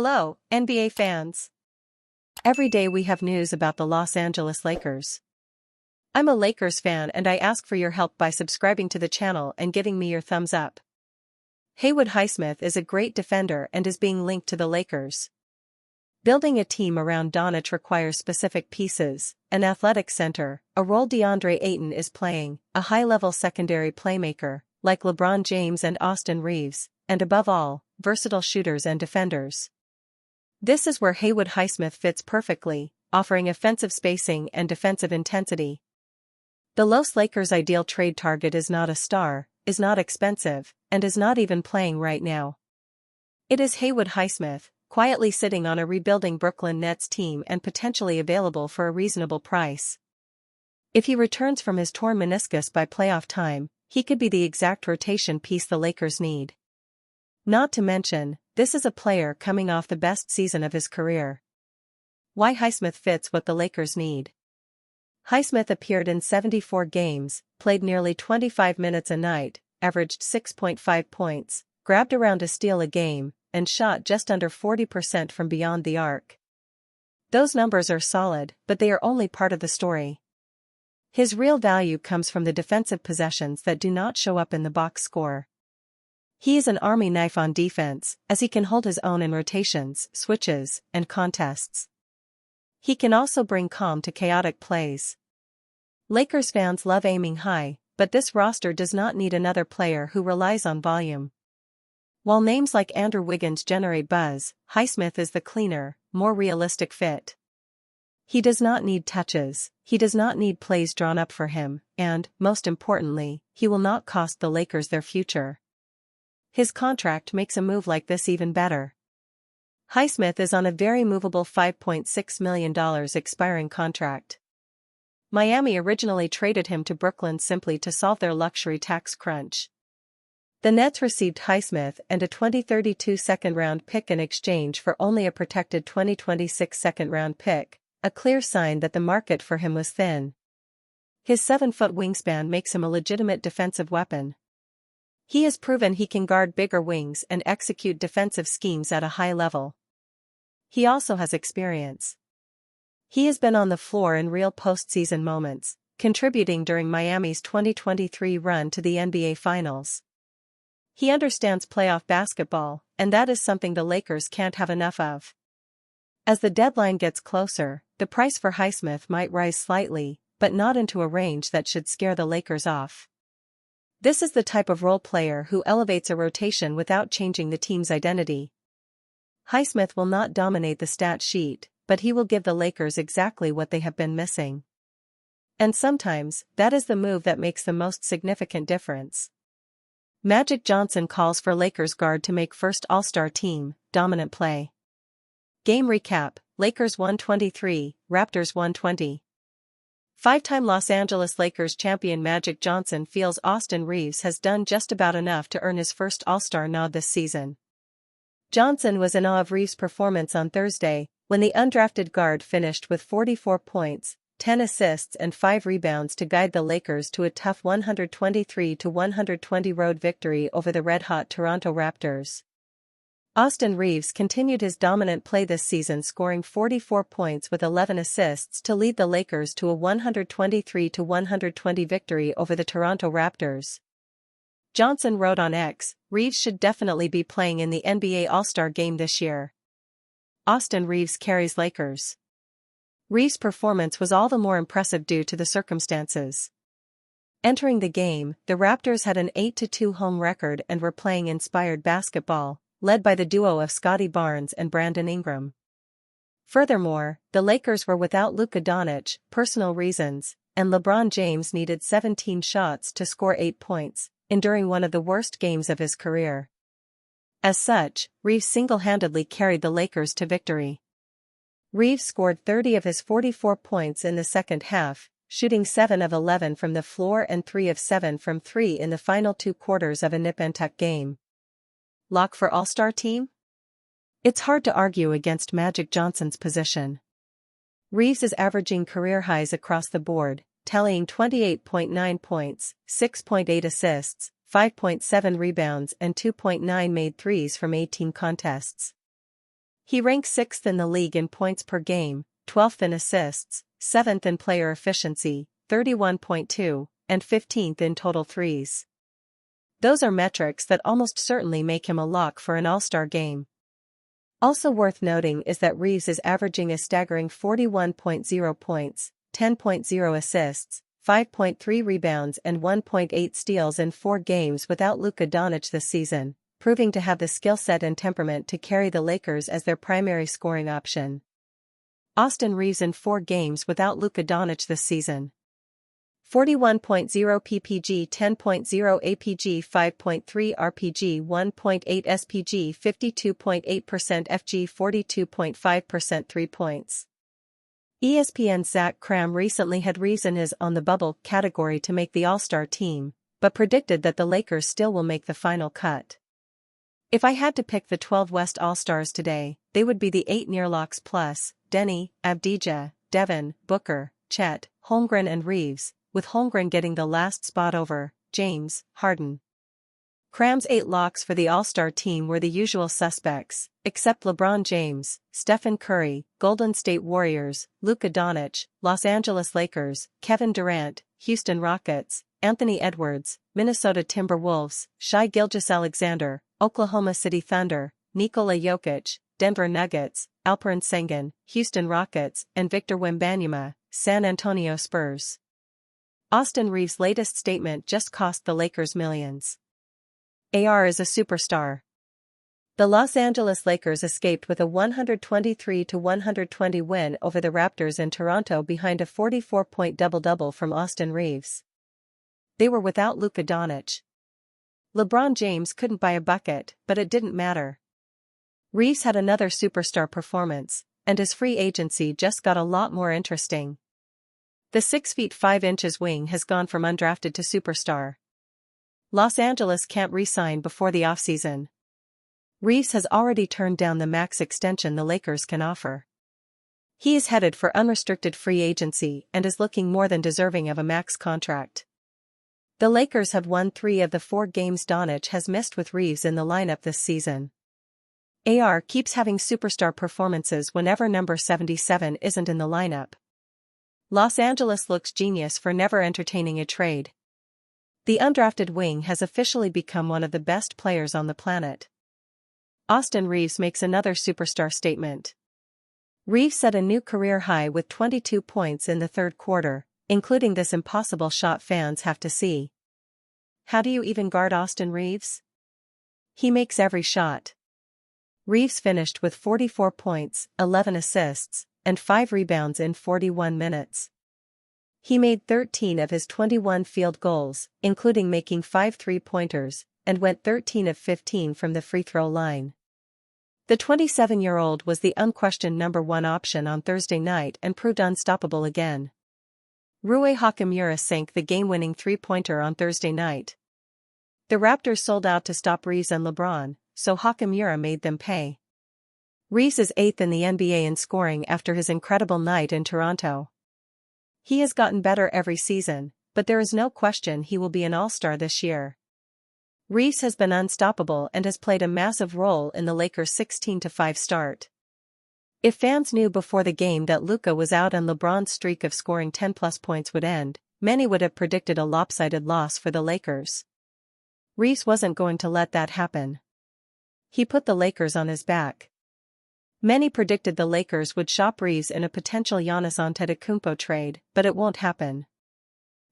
Hello, NBA fans. Every day we have news about the Los Angeles Lakers. I'm a Lakers fan and I ask for your help by subscribing to the channel and giving me your thumbs up. Haywood Highsmith is a great defender and is being linked to the Lakers. Building a team around Doncic requires specific pieces: an athletic center, a role DeAndre Ayton is playing, a high-level secondary playmaker, like LeBron James and Austin Reeves, and above all, versatile shooters and defenders. This is where Haywood Highsmith fits perfectly, offering offensive spacing and defensive intensity. The Los Lakers' ideal trade target is not a star, is not expensive, and is not even playing right now. It is Haywood Highsmith, quietly sitting on a rebuilding Brooklyn Nets team and potentially available for a reasonable price. If he returns from his torn meniscus by playoff time, he could be the exact rotation piece the Lakers need. Not to mention, this is a player coming off the best season of his career. Why Highsmith fits what the Lakers need. Highsmith appeared in 74 games, played nearly 25 minutes a night, averaged 6.5 points, grabbed around a steal a game, and shot just under 40% from beyond the arc. Those numbers are solid, but they are only part of the story. His real value comes from the defensive possessions that do not show up in the box score. He is an army knife on defense, as he can hold his own in rotations, switches, and contests. He can also bring calm to chaotic plays. Lakers fans love aiming high, but this roster does not need another player who relies on volume. While names like Andrew Wiggins generate buzz, Highsmith is the cleaner, more realistic fit. He does not need touches, he does not need plays drawn up for him, and, most importantly, he will not cost the Lakers their future. His contract makes a move like this even better. Highsmith is on a very movable $5.6 million expiring contract. Miami originally traded him to Brooklyn simply to solve their luxury tax crunch. The Nets received Highsmith and a 2032 second-round pick in exchange for only a protected 2026 second-round pick, a clear sign that the market for him was thin. His 7-foot wingspan makes him a legitimate defensive weapon. He has proven he can guard bigger wings and execute defensive schemes at a high level. He also has experience. He has been on the floor in real postseason moments, contributing during Miami's 2023 run to the NBA Finals. He understands playoff basketball, and that is something the Lakers can't have enough of. As the deadline gets closer, the price for Highsmith might rise slightly, but not into a range that should scare the Lakers off. This is the type of role player who elevates a rotation without changing the team's identity. Highsmith will not dominate the stat sheet, but he will give the Lakers exactly what they have been missing. And sometimes, that is the move that makes the most significant difference. Magic Johnson calls for Lakers guard to make first All-Star team, dominant play. Game recap: Lakers 123, Raptors 120. Five-time Los Angeles Lakers champion Magic Johnson feels Austin Reeves has done just about enough to earn his first All-Star nod this season. Johnson was in awe of Reeves' performance on Thursday, when the undrafted guard finished with 44 points, 10 assists and 5 rebounds to guide the Lakers to a tough 123-120 road victory over the red-hot Toronto Raptors. Austin Reeves continued his dominant play this season, scoring 44 points with 11 assists to lead the Lakers to a 123-120 victory over the Toronto Raptors. Johnson wrote on X, "Reeves should definitely be playing in the NBA All-Star Game this year." Austin Reeves carries Lakers. Reeves' performance was all the more impressive due to the circumstances. Entering the game, the Raptors had an 8-2 home record and were playing inspired basketball, led by the duo of Scottie Barnes and Brandon Ingram. Furthermore, the Lakers were without Luka Doncic, personal reasons, and LeBron James needed 17 shots to score 8 points, enduring one of the worst games of his career. As such, Reeves single-handedly carried the Lakers to victory. Reeves scored 30 of his 44 points in the second half, shooting 7 of 11 from the floor and 3 of 7 from 3 in the final 2 quarters of a nip-and-tuck game. Lock for All-Star team? It's hard to argue against Magic Johnson's position. Reeves is averaging career highs across the board, tallying 28.9 points, 6.8 assists, 5.7 rebounds and 2.9 made threes from 18 contests. He ranks 6th in the league in points per game, 12th in assists, 7th in player efficiency, 31.2, and 15th in total threes. Those are metrics that almost certainly make him a lock for an All-Star game. Also worth noting is that Reaves is averaging a staggering 41.0 points, 10.0 assists, 5.3 rebounds and 1.8 steals in 4 games without Luka Doncic this season, proving to have the skill set and temperament to carry the Lakers as their primary scoring option. Austin Reaves in 4 games without Luka Doncic this season. 41.0 ppg, 10.0 apg, 5.3 rpg, 1.8 spg, 52.8% fg, 42.5% 3 points. ESPN's Zach Kram recently had Reaves in his on the bubble category to make the All-Star team, but predicted that the Lakers still will make the final cut. If I had to pick the 12 West All-Stars today, they would be the 8 near locks plus Denny, Avdija, Devin, Booker, Chet, Holmgren and Reaves, with Holmgren getting the last spot over James Harden. Kram's 8 locks for the All-Star team were the usual suspects, except LeBron James, Stephen Curry, Golden State Warriors, Luka Doncic, Los Angeles Lakers, Kevin Durant, Houston Rockets, Anthony Edwards, Minnesota Timberwolves, Shai Gilgeous-Alexander, Oklahoma City Thunder, Nikola Jokic, Denver Nuggets, Alperen Sengun, Houston Rockets, and Victor Wembanyama, San Antonio Spurs. Austin Reaves' latest statement just cost the Lakers millions. AR is a superstar. The Los Angeles Lakers escaped with a 123-120 win over the Raptors in Toronto behind a 44-point double-double from Austin Reaves. They were without Luka Doncic. LeBron James couldn't buy a bucket, but it didn't matter. Reaves had another superstar performance, and his free agency just got a lot more interesting. The 6 feet 5 inches wing has gone from undrafted to superstar. Los Angeles can't re-sign before the offseason. Reaves has already turned down the max extension the Lakers can offer. He is headed for unrestricted free agency and is looking more than deserving of a max contract. The Lakers have won 3 of the 4 games Doncic has missed with Reaves in the lineup this season. AR keeps having superstar performances whenever number 77 isn't in the lineup. Los Angeles looks genius for never entertaining a trade. The undrafted wing has officially become one of the best players on the planet. Austin Reaves makes another superstar statement. Reaves set a new career high with 22 points in the third quarter, including this impossible shot fans have to see. How do you even guard Austin Reaves? He makes every shot. Reaves finished with 44 points, 11 assists, and 5 rebounds in 41 minutes. He made 13 of his 21 field goals, including making 5 three-pointers, and went 13 of 15 from the free throw line. The 27-year-old was the unquestioned number 1 option on Thursday night and proved unstoppable again. Rui Hachimura sank the game-winning three-pointer on Thursday night. The Raptors sold out to stop Reaves and LeBron, so Hachimura made them pay. Reaves is 8th in the NBA in scoring after his incredible night in Toronto. He has gotten better every season, but there is no question he will be an All-Star this year. Reaves has been unstoppable and has played a massive role in the Lakers' 16-5 start. If fans knew before the game that Luka was out and LeBron's streak of scoring 10-plus points would end, many would have predicted a lopsided loss for the Lakers. Reaves wasn't going to let that happen. He put the Lakers on his back. Many predicted the Lakers would shop Reaves in a potential Giannis Antetokounmpo trade, but it won't happen.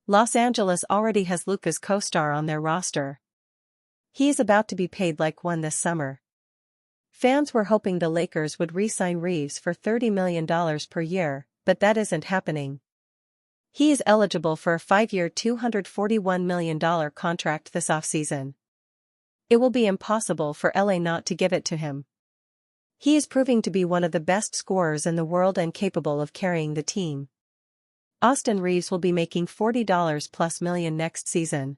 Los Angeles already has Luka's co-star on their roster. He is about to be paid like one this summer. Fans were hoping the Lakers would re-sign Reaves for $30 million per year, but that isn't happening. He is eligible for a 5-year $241 million contract this offseason. It will be impossible for LA not to give it to him. He is proving to be one of the best scorers in the world and capable of carrying the team. Austin Reaves will be making $40 plus million next season.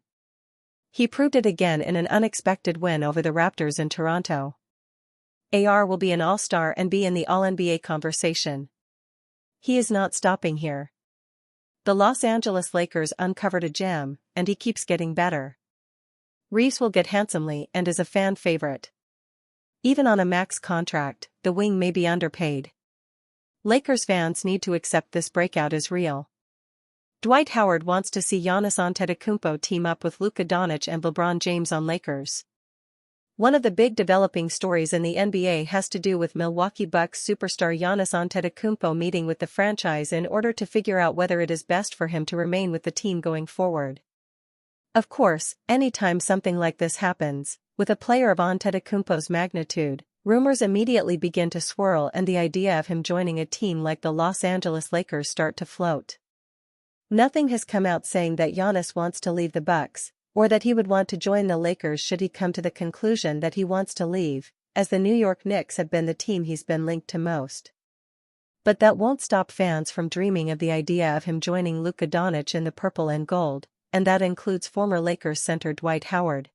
He proved it again in an unexpected win over the Raptors in Toronto. AR will be an All-Star and be in the All-NBA conversation. He is not stopping here. The Los Angeles Lakers uncovered a gem, and he keeps getting better. Reaves will get handsomely and is a fan favorite. Even on a max contract, the wing may be underpaid. Lakers fans need to accept this breakout is real. Dwight Howard wants to see Giannis Antetokounmpo team up with Luka Doncic and LeBron James on Lakers. One of the big developing stories in the NBA has to do with Milwaukee Bucks superstar Giannis Antetokounmpo meeting with the franchise in order to figure out whether it is best for him to remain with the team going forward. Of course, anytime something like this happens, with a player of Antetokounmpo's magnitude, rumors immediately begin to swirl and the idea of him joining a team like the Los Angeles Lakers start to float. Nothing has come out saying that Giannis wants to leave the Bucks, or that he would want to join the Lakers should he come to the conclusion that he wants to leave, as the New York Knicks have been the team he's been linked to most. But that won't stop fans from dreaming of the idea of him joining Luka Doncic in the purple and gold, and that includes former Lakers center Dwight Howard.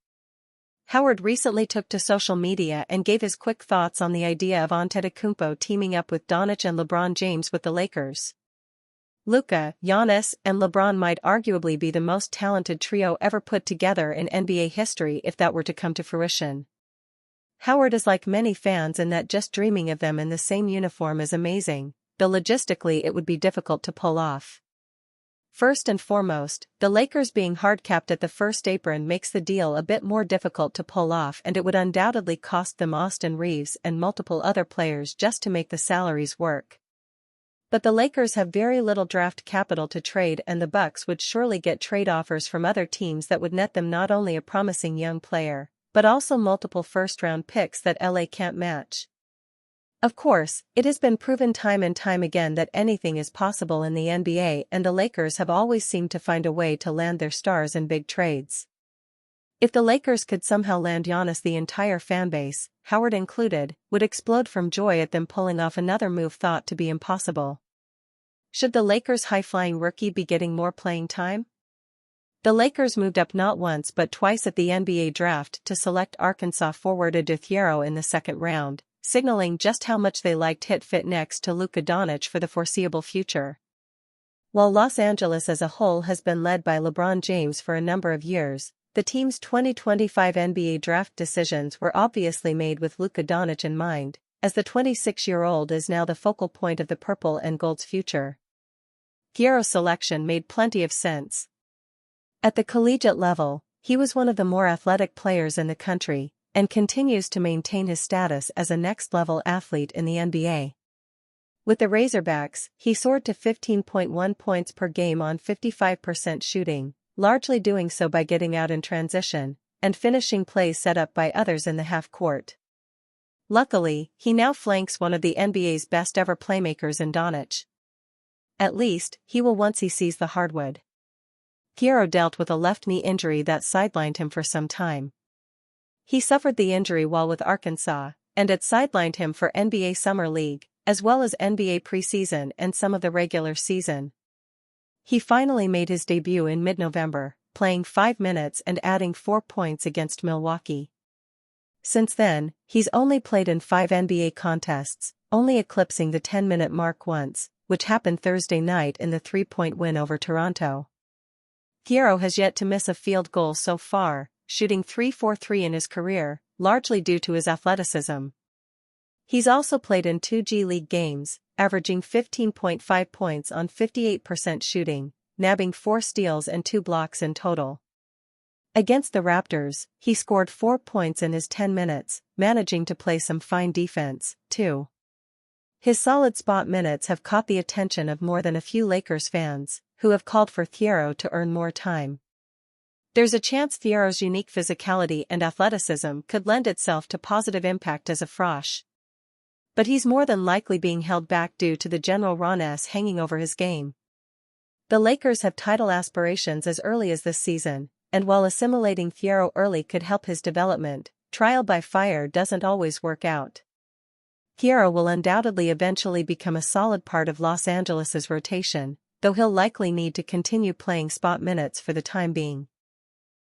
Howard recently took to social media and gave his quick thoughts on the idea of Antetokounmpo teaming up with Doncic and LeBron James with the Lakers. Luka, Giannis, and LeBron might arguably be the most talented trio ever put together in NBA history if that were to come to fruition. Howard is like many fans in that just dreaming of them in the same uniform is amazing, though logistically it would be difficult to pull off. First and foremost, the Lakers being hard-capped at the first apron makes the deal a bit more difficult to pull off, and it would undoubtedly cost them Austin Reaves and multiple other players just to make the salaries work. But the Lakers have very little draft capital to trade, and the Bucks would surely get trade offers from other teams that would net them not only a promising young player, but also multiple first-round picks that LA can't match. Of course, it has been proven time and time again that anything is possible in the NBA, and the Lakers have always seemed to find a way to land their stars in big trades. If the Lakers could somehow land Giannis, the entire fanbase, Howard included, would explode from joy at them pulling off another move thought to be impossible. Should the Lakers' high-flying rookie be getting more playing time? The Lakers moved up not once but twice at the NBA draft to select Arkansas forward Adou Thiero in the second round, signaling just how much they liked fit next to Luka Doncic for the foreseeable future. While Los Angeles as a whole has been led by LeBron James for a number of years, the team's 2025 NBA draft decisions were obviously made with Luka Doncic in mind, as the 26-year-old is now the focal point of the purple and gold's future. Thiero's selection made plenty of sense. At the collegiate level, he was one of the more athletic players in the country, and continues to maintain his status as a next-level athlete in the NBA. With the Razorbacks, he soared to 15.1 points per game on 55% shooting, largely doing so by getting out in transition, and finishing plays set up by others in the half-court. Luckily, he now flanks one of the NBA's best-ever playmakers in Doncic. At least, he will once he sees the hardwood. Thiero dealt with a left knee injury that sidelined him for some time. He suffered the injury while with Arkansas, and it sidelined him for NBA Summer League, as well as NBA preseason and some of the regular season. He finally made his debut in mid-November, playing 5 minutes and adding 4 points against Milwaukee. Since then, he's only played in 5 NBA contests, only eclipsing the 10-minute mark once, which happened Thursday night in the 3-point win over Toronto. Thiero has yet to miss a field goal so far, shooting .343 in his career, largely due to his athleticism. He's also played in 2 G League games, averaging 15.5 points on 58% shooting, nabbing 4 steals and 2 blocks in total. Against the Raptors, he scored 4 points in his 10 minutes, managing to play some fine defense, too. His solid spot minutes have caught the attention of more than a few Lakers fans, who have called for Thiero to earn more time. There's a chance Thiero's unique physicality and athleticism could lend itself to positive impact as a frosh. But he's more than likely being held back due to the general rawness hanging over his game. The Lakers have title aspirations as early as this season, and while assimilating Thiero early could help his development, trial by fire doesn't always work out. Thiero will undoubtedly eventually become a solid part of Los Angeles's rotation, though he'll likely need to continue playing spot minutes for the time being.